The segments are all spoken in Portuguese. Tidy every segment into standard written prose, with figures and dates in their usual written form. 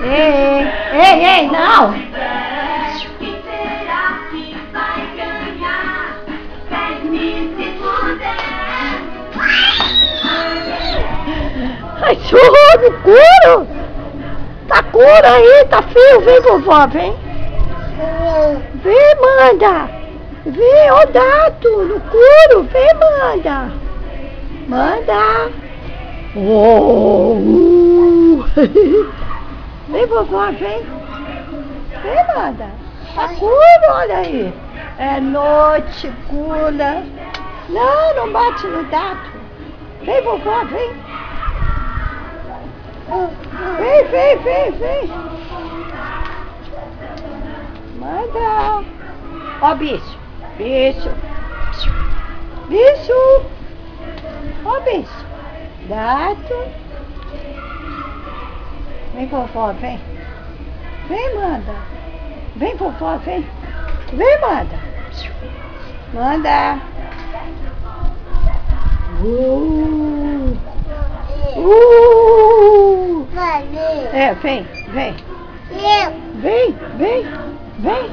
Ei, ei, ei, não! Quem será que vai ganhar? Vem se puder. Ai, choro, couro! Tá couro aí, tá frio, vem, vovó, vem! Vem, manda! Vem, ó gato, no couro, vem, manda! Manda! Oh, Vem, vovó, vem! Vem, manda! Tá couro, olha aí! É noite, cura! Não, não bate no gato! Vem, vovó, vem! Vem, vem, vem, vem! Manda! Ó, bicho! Bicho! Bicho! Ó, bicho! Gato! Vem, vovó, vem! Vem, manda! Vem, vovó, vem! Vem, manda! Manda! É, vem, vem! Vem, vem, vem, vem!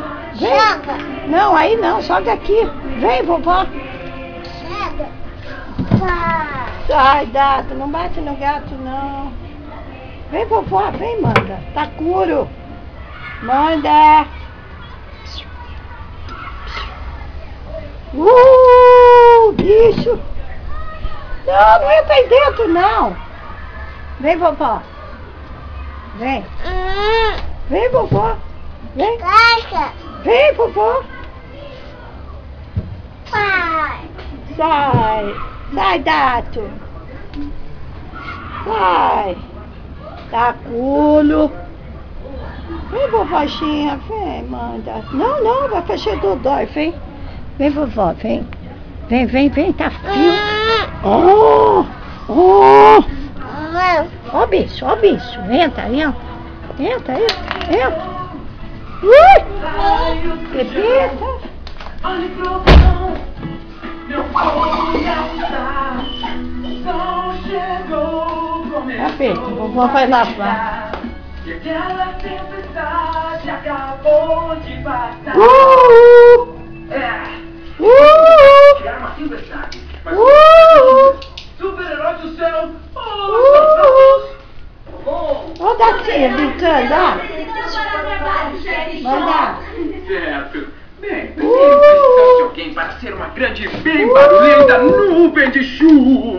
Não, aí não, joga aqui! Vem, vovó! Sai, gato, não bate no gato, não! Vem, vovó, vem, manda! Tá curo! Manda! Bicho! Não, não entra aí dentro, não! Vem, vovó! Vem! Vem, vovó! Vem! Vem, vovó! Sai! Sai, gato! Sai! Tá culo! Vem, vovózinha, vem, manda! Não, não, vai fazer dodói, vem! Vem, vovó, vem! Vem, vem, vem, tá frio! Oh! Oh! Ó, bicho, entra, entra! Entra, entra, entra! Bebida! Olhe pro chão, meu coração só chegou, começou. Aperta, vovó vai lavar. E aquela tempestade acabou de passar. Era uma tempestade, mas super-herói do céu. Ó, gatinha brincando, ó. Manda. Certo. Bem, primeiro precisamos de alguém para ser uma grande e bem barulhenta nuvem de chuva.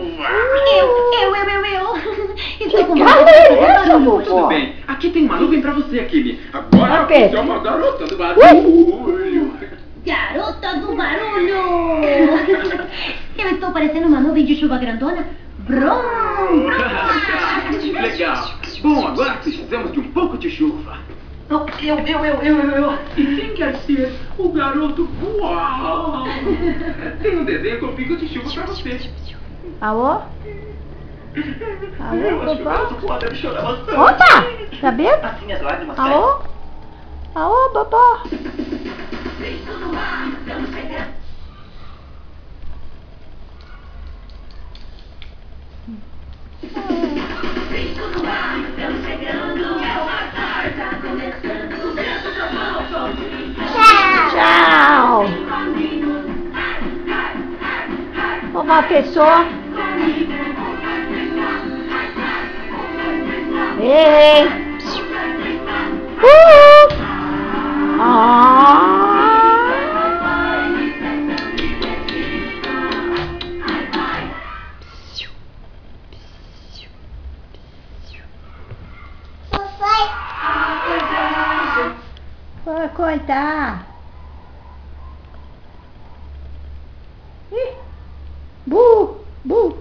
Estou com barulho, Tudo bem, aqui tem uma nuvem para você, Kimi. Agora Aperta. você é uma garota do barulho. Garota do barulho! Eu estou parecendo uma nuvem de chuva grandona? Brum! Legal. Bom, agora precisamos de um pouco de chuva. E quem quer ser o garoto? Uau! Tem um desenho com pingos de chuva pra você. Alô? Eu acho que o Alô, garoto babá? Boa deve chorar bastante. Opa! Tá vendo? Assim as lágrimas Alô? Alô, babá? Tchau! Vovó fechou? Ei! Vou contar. Ih, bu, bu.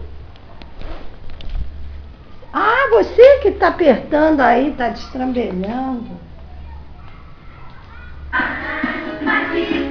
Ah, você que tá apertando aí, tá destrambelhando. Mas se